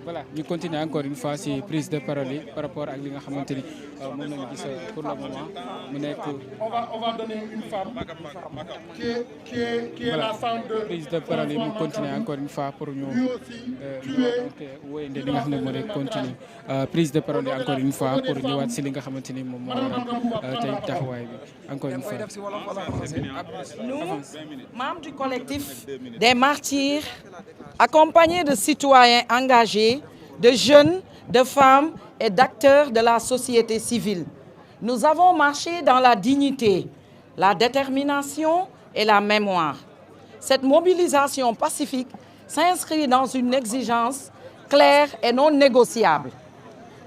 Voilà, ñu continuer encore une fois ci prise de parole par rapport à li nga xamante ni moom la ñu gis pour le moment mu nekk. On va donner une femme qui est la femme de. Prise de parole yi mu continuer encore une fois pour ñu. wóyande li nga xam ne moo nekk continuer prise de parole yi encore une fois pour ñëwaat ci li nga xamante ni moom moo waral tey taxawaay bi encore une fois. Nous, membres du collectif des martyrs, accompagnés de citoyens engagés, de jeunes, de femmes et d'acteurs de la société civile. Nous avons marché dans la dignité, la détermination et la mémoire. Cette mobilisation pacifique s'inscrit dans une exigence claire et non négociable.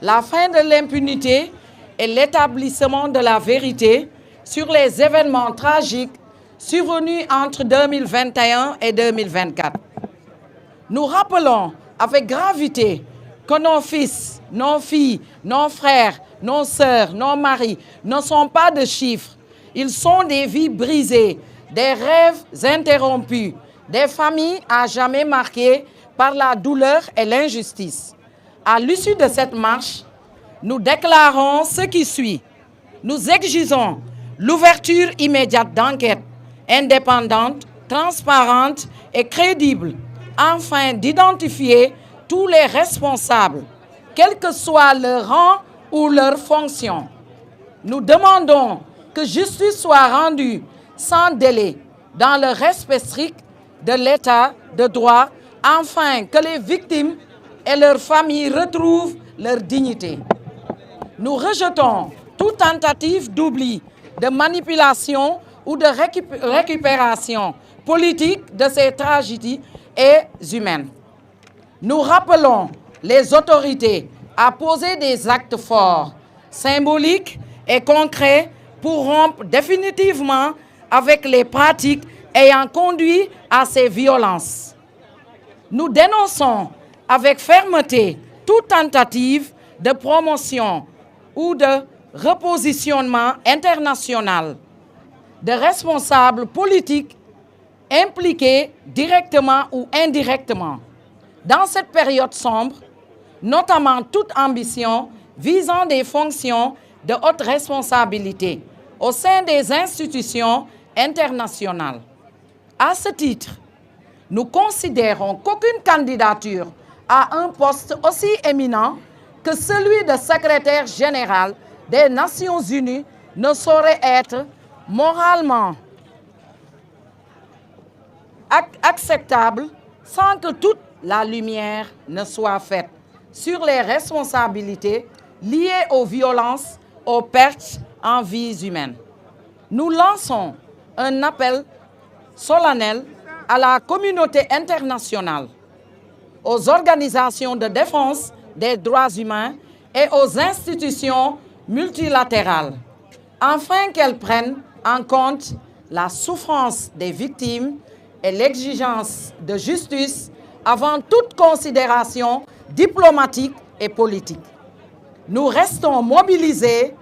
La fin de l'impunité et l'établissement de la vérité sur les événements tragiques survenus entre 2021 et 2024. Nous rappelons avec gravité que nos fils, nos filles, nos frères, nos sœurs, nos maris ne sont pas de chiffres. Ils sont des vies brisées, des rêves interrompus, des familles à jamais marquées par la douleur et l'injustice. À l'issue de cette marche, nous déclarons ce qui suit. Nous exigeons l'ouverture immédiate d'enquêtes indépendantes, transparentes et crédibles, afin d'identifier tous les responsables, quel que soit leur rang ou leur fonction. Nous demandons que justice soit rendue sans délai, dans le respect strict de l'état de droit, afin que les victimes et leurs familles retrouvent leur dignité. Nous rejetons toute tentative d'oubli, de manipulation ou de récupération politique de ces tragédies humaines. Nous rappelons les autorités à poser des actes forts, symboliques et concrets pour rompre définitivement avec les pratiques ayant conduit à ces violences. Nous dénonçons avec fermeté toute tentative de promotion ou de repositionnement international de responsables politiques impliqués directement ou indirectement dans cette période sombre, notamment toute ambition visant des fonctions de haute responsabilité au sein des institutions internationales. À ce titre, nous considérons qu'aucune candidature à un poste aussi éminent que celui de secrétaire général des Nations Unies ne saurait être moralement acceptable sans que toute la lumière ne soit faite sur les responsabilités liées aux violences, aux pertes en vies humaines. Nous lançons un appel solennel à la communauté internationale, aux organisations de défense des droits humains et aux institutions multilatérales, afin qu'elles prennent en compte la souffrance des victimes et l'exigence de justice avant toute considération diplomatique et politique. Nous restons mobilisés,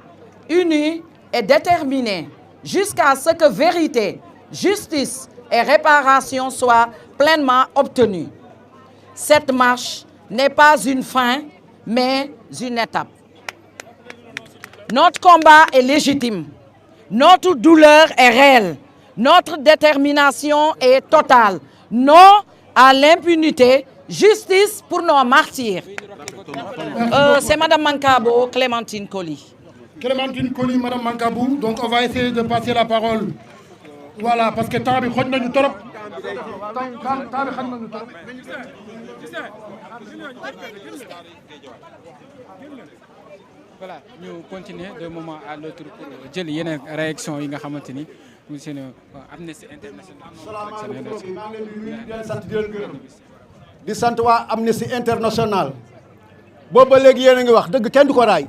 unis et déterminés jusqu'à ce que vérité, justice et réparation soient pleinement obtenues. Cette marche n'est pas une fin, mais une étape. Notre combat est légitime, notre douleur est réelle, notre détermination est totale. Non à l'impunité, justice pour nos martyrs. C'est Madame Mankabo, Clémentine Coly. Clémentine Coly, Madame Mankabou. Donc on va essayer de passer la parole. Voilà, parce que temps bi xoj nañu torop. Temps bi xoj nañu torop. Voilà, ñu continuer de moment à l'autre pour jël yeneen réaction yi nga xamante ni mu seen Amnesty International. salaamaaleykum maa ngi leen di nuyu di sant di leen gërëm di sant waa Amnesty International boobu ba léegi yéen a ngi wax dëgg kenn du ko raay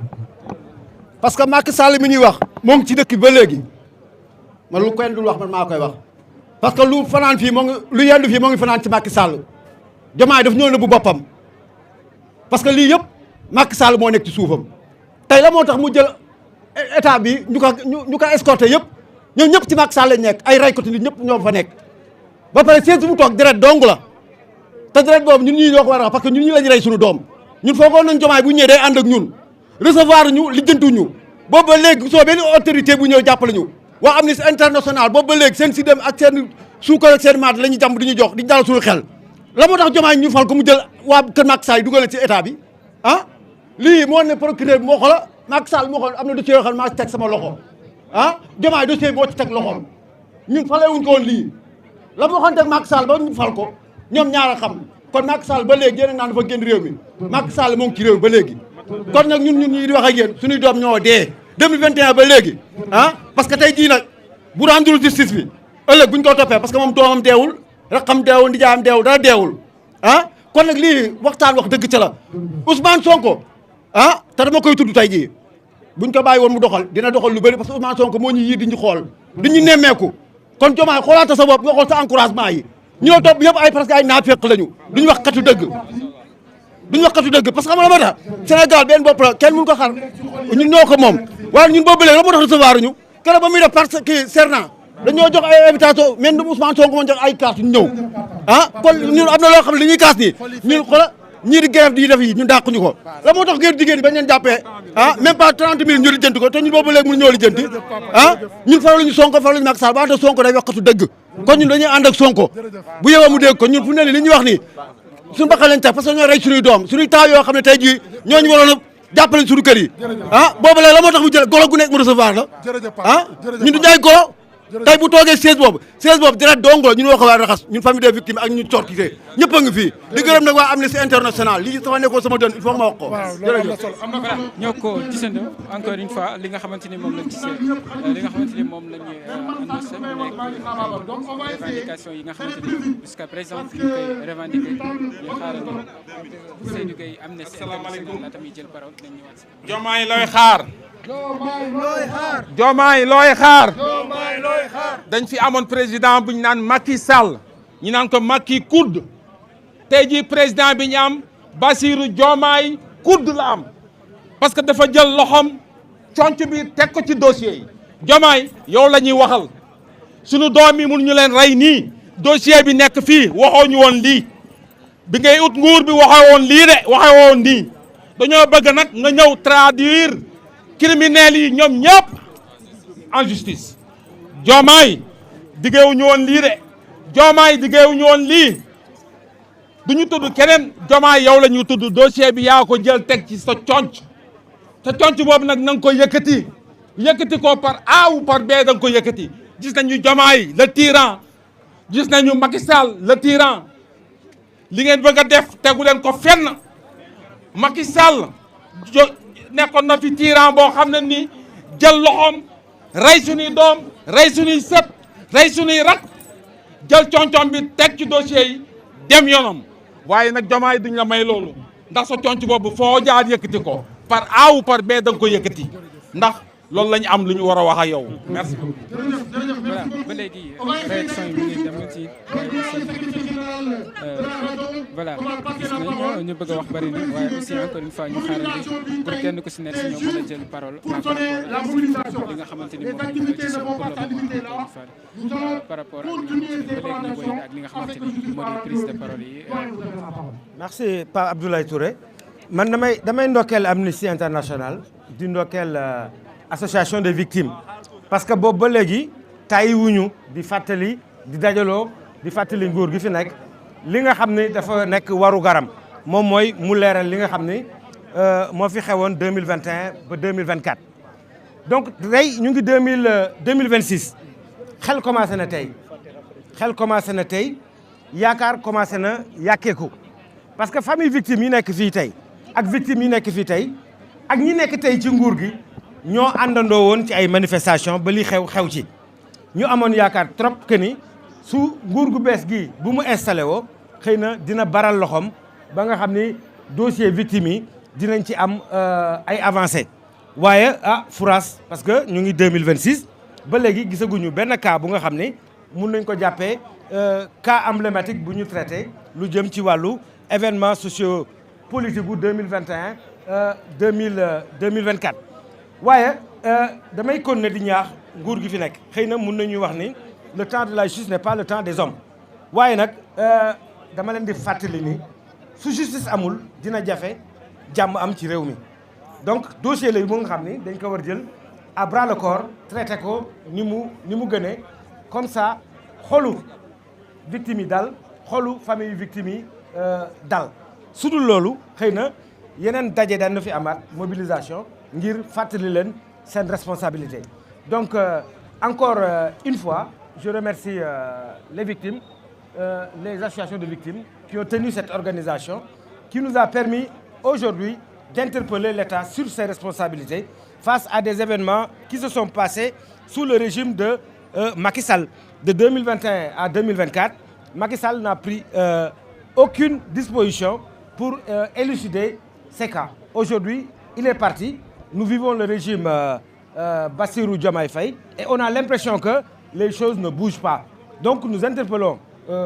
parce que Macky Sall mi ñuy wax moo ngi ci dëkk ba léegi man lu kenn dul wax man maa koy wax parce que lu fanaan fii moo ngi lu yendu fii moo ngi fanaan ci Macky Sall Diomaye daf ñëw na bu boppam parce que lii yëpp Macky Sall moo nekk ci suufam tey la moo tax mu jël état bi ñu ko escorté yëpp ñoom ñëpp ci Macky Sall lañ nekk ay raykoti nit ñëpp ñoo fa nekk ba pare seen su mu toog deret dong la te deret boobu ñun ñii ñoo ko war a wax parce que ñun ñi lañu rey suñu doom ñun foogoon nañ Diomaye bu ñëwee day ànd ak ñun recevoir ñu lijjantu ñu boobu ba léegi soo benn autorité bu ñëw jàppale ñu waa Amnesty International boobu ba léegi seen sidem ak seen suukar ak seen maat la ñuy jàmm di ñu jox di dal suñu xel la moo tax Diomaye ñu fal ko mu jël waa kër Macky Sall dugale ci état bi ah lii moo ne procureur bi moo xoola Macky Sall moo xool am na dossier yoo xam ne maa ci teg sama loxo ah Diomaye dossier boo ci teg loxoom ñun falee wuñ ko woon lii la moo xamante ak Macky Sall ba ñu fal ko ñoom ñaar a xam kon Macky Sall ba léegi yéen naan dafa génn réew mi Macky Sall moo ngi ci réew mi ba léegi kon nag ñun ñi di wax ak yéen suñuy doom ñoo dee 2021 ba léegi ah parce que tey jii nag bu rendul justice bi ëllëg buñ ko toppee parce que moom doomam deewul raxam deewul ndijaayam deewul dara deewul ah kon nag lii waxtaan wax dëgg ca la Ousmane Sonko ah te dama koy tudd tey jii buñ ko bàyyi woon mu doxal dina doxal lu bëri parce que Ousmane Sonko moo ñu yii di ñu xool di ñu nemmeeku kon Diomaye xoolaata sa bopp nga xool sa encouragement yi ñu la topp yëpp ay presque ay naafeq lañu duñu wax katu dëgg parce que xam nga la ma tax Sénégal benn bopp la kenn mënu ko xar ñun ñoo ko moom waaye ñun boobu léegi la moo tax recevoir ñu keroog ba muy def parce que serment dañoo jox ay invitation même Ousmane Sonko moo jox ay carte ñu ñëw ah kon ñun am na loo xam ne li ñuy kaas nii ñun xoola ñii di grève di def yi ñun dàq ñu ko la moo tax ngeen jigéen ñi bañ leen jàppee ah même pas 30 minutes ñu lijjanti ko te ñun boobu léegi mënu ñoo lijjanti ah ñun faraluñu Sonko faraluñu Macky Sall wante Sonko day waxatu dëgg kon ñun dañuy ànd ak Sonko bu yewoo mu dégg ko ñun fu ne li ñuy wax nii suñu bakkan lañ teg parce que ñoo rey suñuy doom suñuy taaw yoo xam ne tey jii ñooñu waroon a jàppale suñu kër yi ah boobu léegi la moo tax mu jël golo gu nekk mu recevoir la ah ñun du jaay golo tey bu toogee siège boobu deret dong la ñun woo ko waa raxas ñun famille des victimes ak ñu sortise ñëpp a ngi fii di gërëm nag waa Amnesty International lii sama nekkoon sama dën il faut ma wax ko voilà ñoo ko gisandoo encore une fois li nga xamante ni moom lañ gisee li nga xamante ni moom la ñu annoncé mu nekk revendication yi nga xamante ni jusqu'à présent ñu koy revendiqué ñu xaaral Seydou Gueye Amnesty International la tamit jël parole nañ ñëwaat si Diomaye looy xaar Diomaye looy xaar dañ fi amoon président bu ñu naan Macky Sall ñu naan ko Macky kudd tey jii président bi ñu am Bassirou Diomaye kudd la am parce que dafa jël loxoom conc bi teg ko ci dossier yi Diomaye yow la ñuy waxal sunu doom yi mun ñu leen rey nii dossier bi nekk fii waxoo ñu woon lii bi ngay ut nguur bi waxoo woon lii de waxoo woon nii dañoo bëgg nag nga ñëw traduire criminels yi ñoom ñëpp en justice Diomaye diggeewuñu woon lii de Diomaye diggeewuñu woon lii du ñu tudd keneen Diomaye yow la ñu tudd dossier bi yaa ko jël teg ci sa conc sa conc boobu nag na nga ko yëkkati ko par A ou par B da nga ko yëkkati gis nañu Diomaye le tyran gis nañu Macky Sall le tyran li ngeen bëgg a def tegu leen ko fenn Macky Sall nekkoon na fi tyran boo xam ne ni jël loxoom rey suñuy doom rey suñuy sët rey suñuy rak jël concom bi teg ci dossier yi dem yoonam waaye nag Diomaye duñ la may loolu ndax sa conc boobu foo jaar yëkkati ko par A ou par B da nga ko yëkkati ndax loolu la ñu am lu ñu war a wax ak yow merci beaucoup. voilà ba léegi réaction yi mu ngi dem ci voilà gis nañ ñu bëgg a wax bëri na waaye aussi encore une fois ñu xaarandi pour kenn ku si nekk si ñoom mën a jël parole par rapport li nga xamante ni moom la ñu ci pour le moment par rapport ak ba léegi ñu woy ak li nga xamante ni moo di prise de parole yi. merci Pape Abdoulaye Touré man damay ndokkeel Amnesty International di ndokkeel association des victimes parce que boobu ba léegi tàyyiwuñu di fàttali di dajaloo di fàttali nguur gi fi nekk li nga xam ne dafa nekk waru garam moom mooy mu leeral li nga xam ne moo fi xewoon 2021 ba 2024 donc tey ñu ngi 2026 xel commencé na tey yaakaar commencé na yàkkeeku parce que famille victime yi nekk fii tey ak victime yi nekk fii tey ak ñi nekk tey ci nguur gi ñoo àndandoo woon ci ay manifestation ba li xew ci ñu amoon yaakaar trop que ni su nguur gu bees gi bu mu installé woo xëy na dina baral loxoom ba nga xam ni dossier victime yi dinañ ci am ay avancé waaye furaas parce que ñu ngi 2026 ba léegi gisaguñu benn cas bu nga xam ni mun nañ ko jàppee cas emblématique bu ñu traité lu jëm ci wàllu événement socio politique bu 2021 2024 waaye damay continuer di ñaax nguur gi fi nekk xëy na mun nañu wax ni le temps de la justice n'est pas le temps des hommes waaye nag dama leen di fàttali ni su justice amul dina jafe jàmm am ci réew mi donc dossier la mu nga xam ni dañ ko war jël à bras le corps traité ko ni mu gënee comme ça xolu victime yi dal xolu famille yu victime yi dal su dul loolu xëy na yeneen daje daan na fi amaat mobilisation ngir fàttali leen seen responsabilité donc encore une fois je remercie les victimes les associations de victimes qui ont tenu cette organisation qui nous a permis aujourd'hui d'interpeller l'État sur ses responsabilités face à des événements qui se sont passés sous le régime de Macky Sall. De 2021 à 2024, Macky Sall n'a pris aucune disposition pour élucider ces cas. Aujourd'hui, il est parti. Nous vivons le régime Bassirou Diomaye Faye et on a l'impression que les choses ne bougent pas. Donc nous interpellons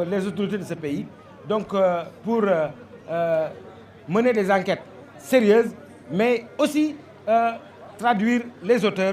les autorités de ce pays donc, pour mener des enquêtes sérieuses, mais aussi traduire les auteurs